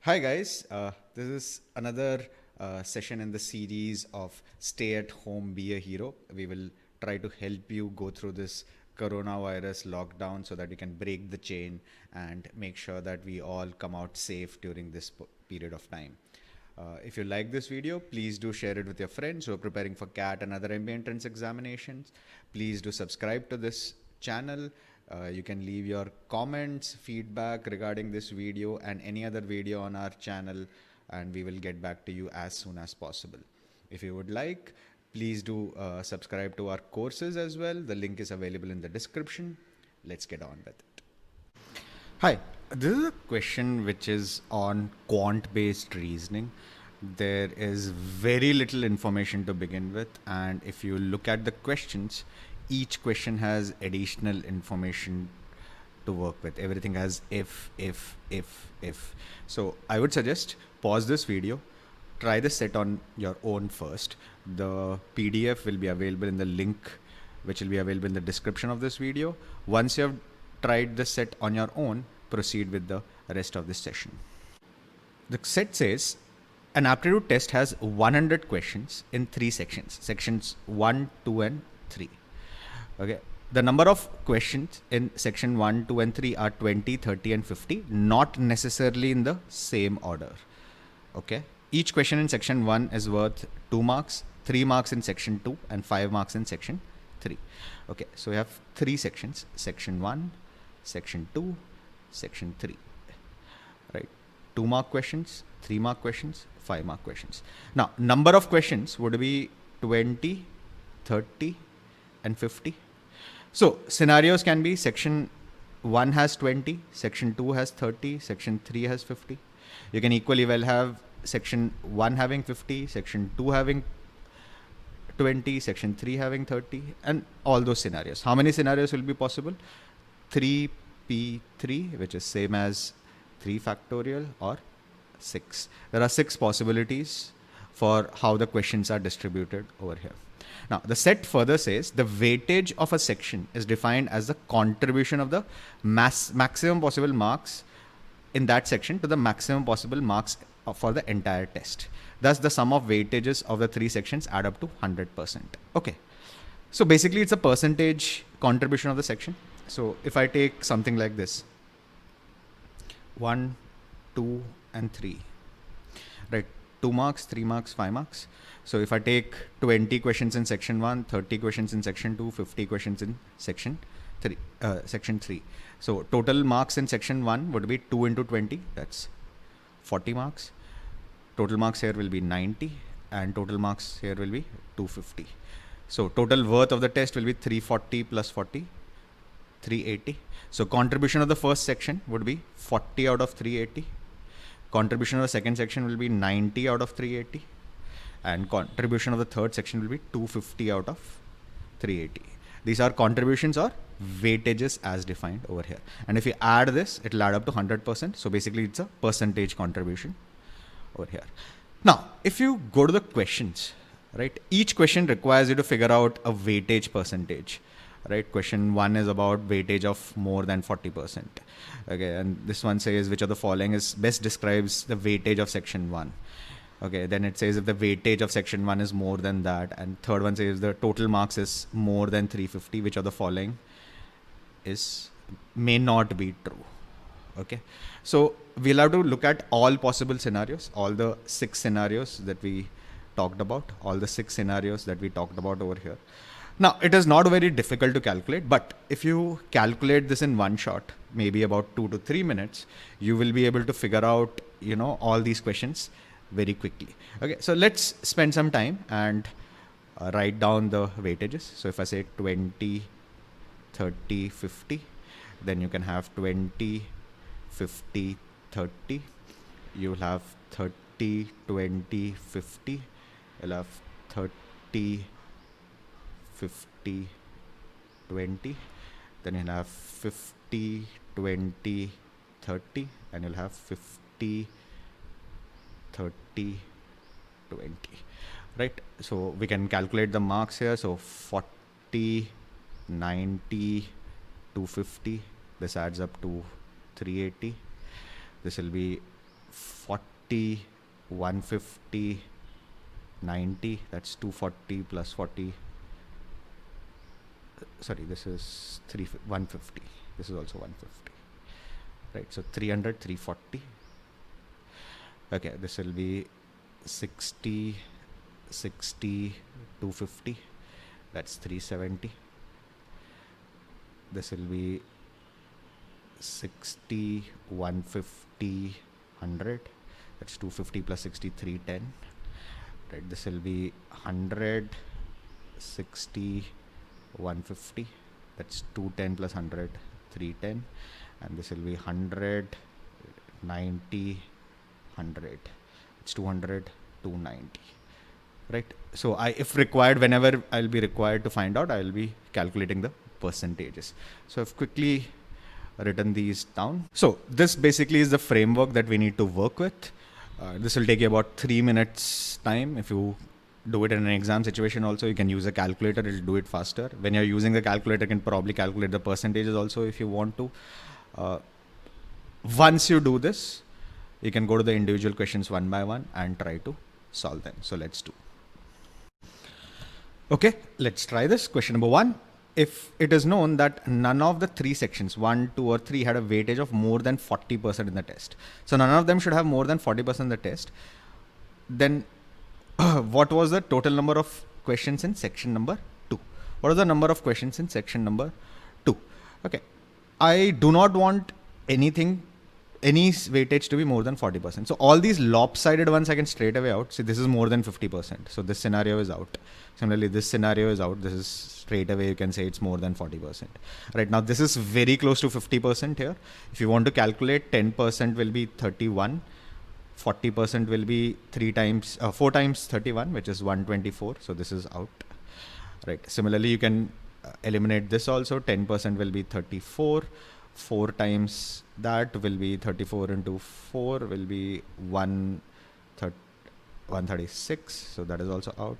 Hi, guys. This is another session in the series of Stay at Home, Be a Hero. We will try to help you go through this coronavirus lockdown so that you can break the chain and make sure that we all come out safe during this period of time. If you like this video, please do share it with your friends who are preparing for CAT and other MBA entrance examinations. Please do subscribe to this channel. You can leave your comments, feedback regarding this video and any other video on our channel, and we will get back to you as soon as possible. If you would like, please do subscribe to our courses as well. The link is available in the description. Let's get on with it. Hi, this is a question which is on quant-based reasoning. There is very little information to begin with, and if you look at the questions, each question has additional information to work with. Everything has if. So I would suggest pause this video, try the set on your own first. The PDF will be available in the link, which will be available in the description of this video. Once you have tried the set on your own, proceed with the rest of this session. The set says an aptitude test has 100 questions in 3 sections, sections 1, 2, and 3. Okay. The number of questions in section 1, 2, and 3 are 20, 30, and 50, not necessarily in the same order. Okay. Each question in section 1 is worth 2 marks, 3 marks in section 2, and 5 marks in section 3. Okay. So we have 3 sections, section 1, section 2, section 3. Right. 2 mark questions, 3 mark questions, 5 mark questions. Now, number of questions would be 20, 30, and 50. So scenarios can be section 1 has 20, section 2 has 30, section 3 has 50. You can equally well have section 1 having 50, section 2 having 20, section 3 having 30, and all those scenarios. How many scenarios will be possible? 3p3, which is same as 3 factorial, or 6. There are 6 possibilities for how the questions are distributed over here. Now, the set further says the weightage of a section is defined as the contribution of the maximum possible marks in that section to the maximum possible marks for the entire test. Thus, the sum of weightages of the 3 sections add up to 100%. Okay. So basically, it's a percentage contribution of the section. So if I take something like this, 1, 2, and 3, right? 2 marks, 3 marks, 5 marks. So if I take 20 questions in section 1, 30 questions in section 2, 50 questions in section 3. So total marks in section 1 would be 2 into 20, that's 40 marks. Total marks here will be 90, and total marks here will be 250. So total worth of the test will be 340 plus 40, 380. So contribution of the first section would be 40 out of 380. Contribution of the second section will be 90 out of 380. And contribution of the third section will be 250 out of 380. These are contributions or weightages as defined over here. And if you add this, it will add up to 100%. So basically, it's a percentage contribution over here. Now, if you go to the questions, right, each question requires you to figure out a weightage percentage. Right, question 1 is about weightage of more than 40%. Okay, and this one says which of the following is best describes the weightage of section 1. Okay, then it says if the weightage of section 1 is more than that, and third one says the total marks is more than 350, which of the following may not be true. Okay, so we'll have to look at all possible scenarios, all the 6 scenarios that we talked about, over here. Now, it is not very difficult to calculate, but if you calculate this in one shot, maybe about 2 to 3 minutes, you will be able to figure out, all these questions very quickly. Okay, so let's spend some time and write down the weightages. So if I say 20, 30, 50, then you can have 20, 50, 30. You'll have 30, 20, 50. You'll have 30, 50, 20. Then you'll have 50, 20, 30. And you'll have 50, 30, 20. Right, so we can calculate the marks here. So 40, 90, 250, this adds up to 380. This will be 40, 150, 90, that's 240 plus 40. Sorry, this is 150. This is also 150. Right, so 300, 340. Okay, this will be 60, 60, 250. That's 370. This will be 60, 150, 100. That's 250 plus 60, 310. Right, this will be 100, 60, 150. That's 210 plus 100, 310. And this will be 100, 90, 100. It's 200, 290. Right, so if required, whenever I'll be required to find out, I'll be calculating the percentages. So I've quickly written these down. So this basically is the framework that we need to work with. This will take you about 3 minutes time. If you do it in an exam situation also, you can use a calculator, it'll do it faster. When you're using the calculator, you can probably calculate the percentages also if you want to. Once you do this, you can go to the individual questions one by one and try to solve them. So let's do. Okay, let's try this. Question number 1. If it is known that none of the 3 sections, 1, 2 or 3 had a weightage of more than 40% in the test. So none of them should have more than 40% in the test. Then what was the total number of questions in section number 2? What is the number of questions in section number 2? Okay, I do not want any weightage to be more than 40%. So all these lopsided ones I can straight away out. See, this is more than 50%. So this scenario is out. Similarly, this scenario is out. This is straight away, you can say it's more than 40%. Right now, this is very close to 50% here. If you want to calculate, 10% will be 31. 40% will be 4 times 31, which is 124. So this is out. Right. Similarly, you can eliminate this also. 10% will be 34. 4 times that will be 34 into 4 will be 136. So that is also out.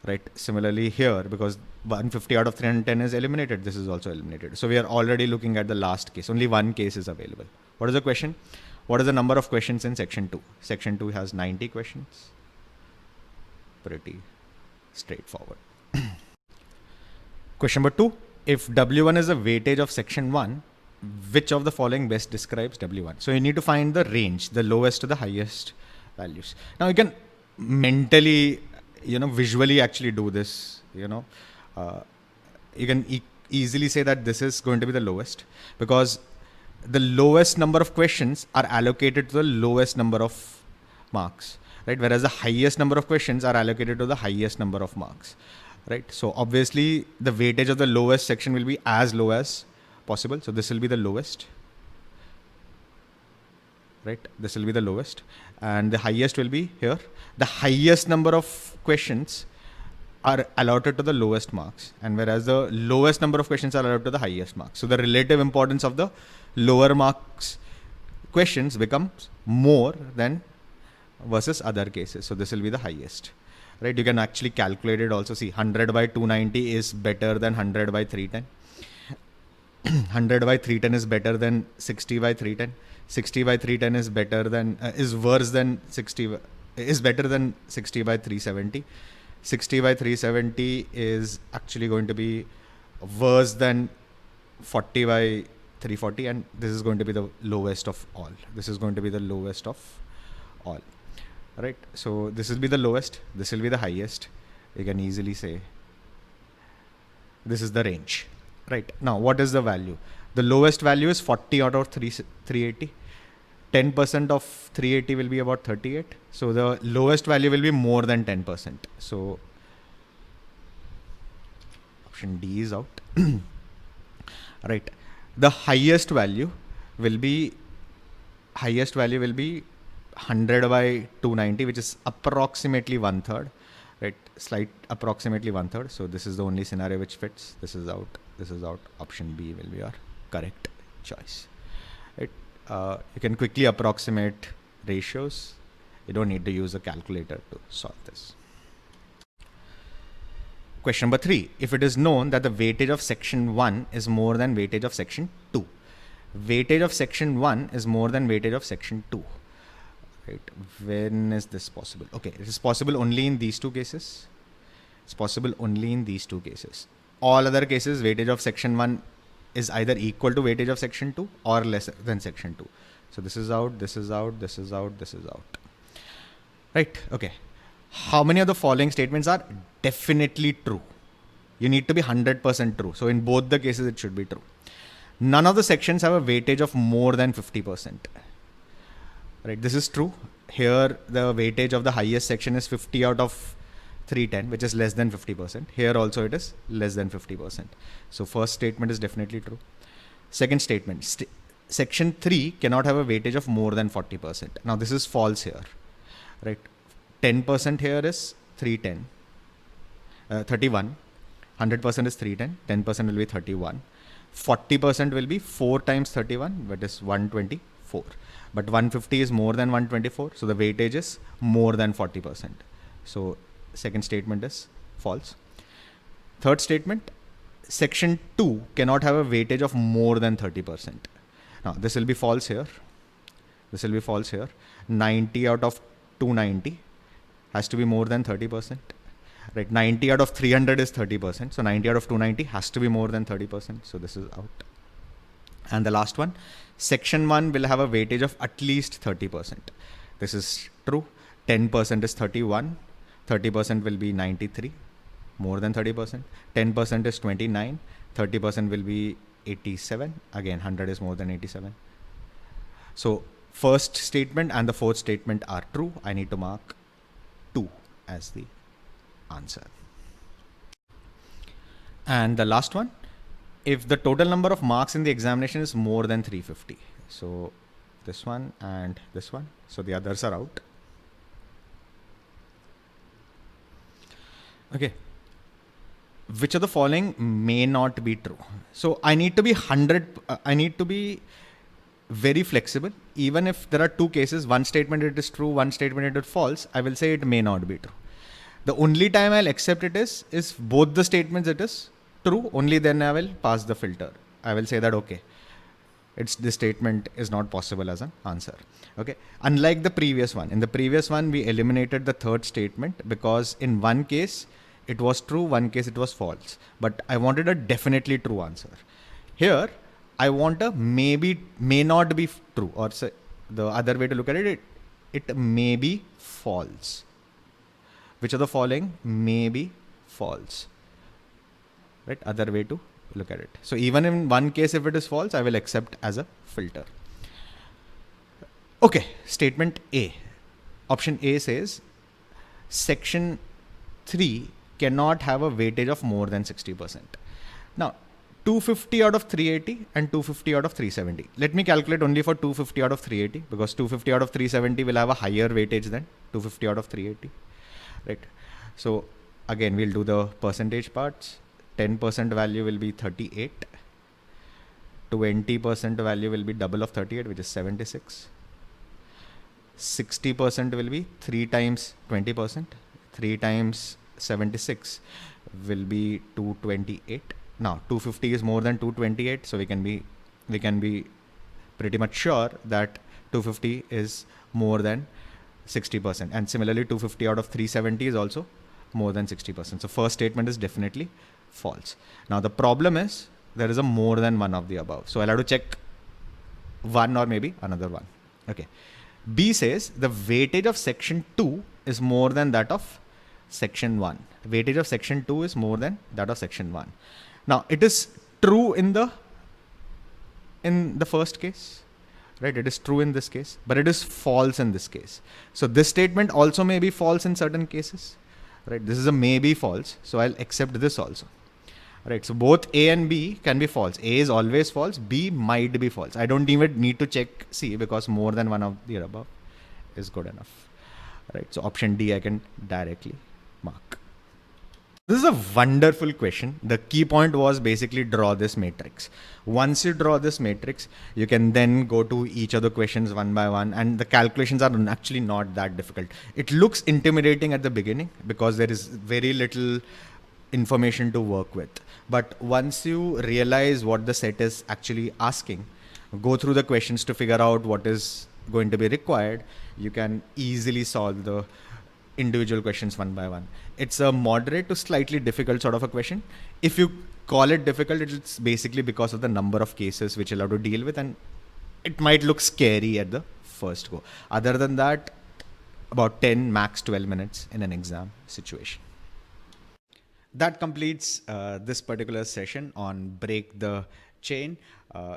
Right. Similarly here, because 150 out of 310 is eliminated, this is also eliminated. So we are already looking at the last case. Only one case is available. What is the question? What is the number of questions in section 2? Section 2 has 90 questions. Pretty straightforward. Question number 2. If W1 is a weightage of section 1, which of the following best describes W1? So you need to find the range, the lowest to the highest values. Now you can mentally, visually actually do this, you can easily say that this is going to be the lowest, because the lowest number of questions are allocated to the lowest number of marks, right? Whereas the highest number of questions are allocated to the highest number of marks, right? So obviously the weightage of the lowest section will be as low as possible. So this will be the lowest, right? This will be the lowest, and the highest will be here. The highest number of questions are allotted to the lowest marks, and whereas the lowest number of questions are allotted to the highest marks. So the relative importance of the lower marks questions becomes more than versus other cases. So this will be the highest, right? You can actually calculate it also. See, 100 by 290 is better than 100 by 310. 100 by 310 is better than 60 by 310. 60 by 310 is better than is worse than 60 is better than 60 by 370. 60 by 370 is actually going to be worse than 40 by 340, and this is going to be the lowest of all. This is going to be the lowest of all, right? So this will be the lowest, this will be the highest. You can easily say this is the range, right? Now what is the value? The lowest value is 40 out of 380. 10% of 380 will be about 38. So the lowest value will be more than 10%. So option D is out. Right. The highest value will be 100 by 290, which is approximately 1/3, right? Approximately 1/3. So this is the only scenario which fits. This is out. This is out. Option B will be your correct choice. Right. You can quickly approximate ratios. You don't need to use a calculator to solve this. Question number 3. If it is known that the weightage of section 1 is more than weightage of section 2. Weightage of section 1 is more than weightage of section 2. right? When is this possible? Okay, it is possible only in these two cases. It's possible only in these two cases. All other cases, weightage of section 1 is either equal to weightage of section 2 or less than section 2. So this is out, this is out, this is out, this is out. Right, okay. How many of the following statements are definitely true? You need to be 100% true. So in both the cases, it should be true. None of the sections have a weightage of more than 50%. Right, this is true. Here, the weightage of the highest section is 50 out of 310, which is less than 50%. Here also it is less than 50%. So first statement is definitely true. Second statement, section 3 cannot have a weightage of more than 40%. Now this is false here, right? 10% here is 310, 31. 100% is 310, 10% will be 31. 40% will be 4 times 31, that is 124. But 150 is more than 124, so the weightage is more than 40%. So second statement is false. Third statement, section 2 cannot have a weightage of more than 30%. Now this will be false here. This will be false here. 90 out of 290 has to be more than 30%. Right, 90 out of 300 is 30%. So 90 out of 290 has to be more than 30%. So this is out. And the last one, section 1 will have a weightage of at least 30%. This is true. 10% is 31. 30% will be 93, more than 30%. 10% is 29. 30% will be 87. Again, 100 is more than 87. So first statement and the fourth statement are true. I need to mark 2 as the answer. And the last one, if the total number of marks in the examination is more than 350. So this one and this one. So the others are out. Okay. Which of the following may not be true? So I need to be I need to be very flexible. Even if there are two cases, one statement it is true, one statement it is false, I will say it may not be true. The only time I'll accept it is both the statements it is true, only then I will pass the filter. I will say that, okay, this statement is not possible as an answer. Okay. Unlike the previous one, in the previous one, we eliminated the third statement because in one case it was true, one case it was false, but I wanted a definitely true answer. Here, I want a maybe, may not be true, or say the other way to look at it, it may be false. Which of the following may be false? Right, other way to look at it. So even in one case, if it is false, I will accept as a filter. Okay, statement A. Option A says section 3 cannot have a weightage of more than 60%. Now, 250 out of 380 and 250 out of 370. Let me calculate only for 250 out of 380 because 250 out of 370 will have a higher weightage than 250 out of 380. Right. So again, we'll do the percentage parts. 10% value will be 38. 20% value will be double of 38, which is 76. 60% will be 3 times 20%. 3 times 76 will be 228. Now 250 is more than 228, so we can be pretty much sure that 250 is more than 60%, and similarly 250 out of 370 is also more than 60%. So first statement is definitely false. Now the problem is there is a more than one of the above, so I'll have to check one or maybe another one. Okay. B says the weightage of section 2 is more than that of section 1. Weightage of section 2 is more than that of section 1. Now it is true in the first case. Right, it is true in this case, but it is false in this case. So this statement also may be false in certain cases. Right, this is a maybe false, so I'll accept this also. Right, so both A and B can be false. A is always false, B might be false. I don't even need to check C because more than one of the above is good enough. Right, so option D I can directly mark. This is a wonderful question. The key point was basically draw this matrix. Once you draw this matrix, you can then go to each of the questions one by one, and the calculations are actually not that difficult. It looks intimidating at the beginning because there is very little information to work with. But once you realize what the set is actually asking, go through the questions to figure out what is going to be required, you can easily solve the individual questions one by one. It's a moderate to slightly difficult sort of a question. If you call it difficult, it's basically because of the number of cases which you'll have to deal with, and it might look scary at the first go. Other than that, about 10, max 12 minutes in an exam situation. That completes this particular session on Break the Chain.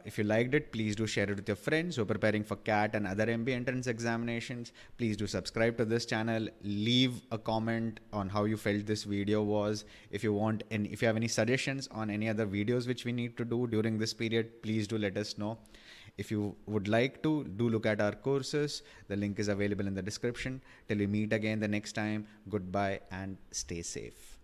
If you liked it, please do share it with your friends who are preparing for CAT and other MBA entrance examinations. Please do subscribe to this channel. Leave a comment on how you felt this video was. If you want, and if you have any suggestions on any other videos which we need to do during this period, please do let us know. If you would like to, do look at our courses. The link is available in the description. Till we meet again the next time, goodbye and stay safe.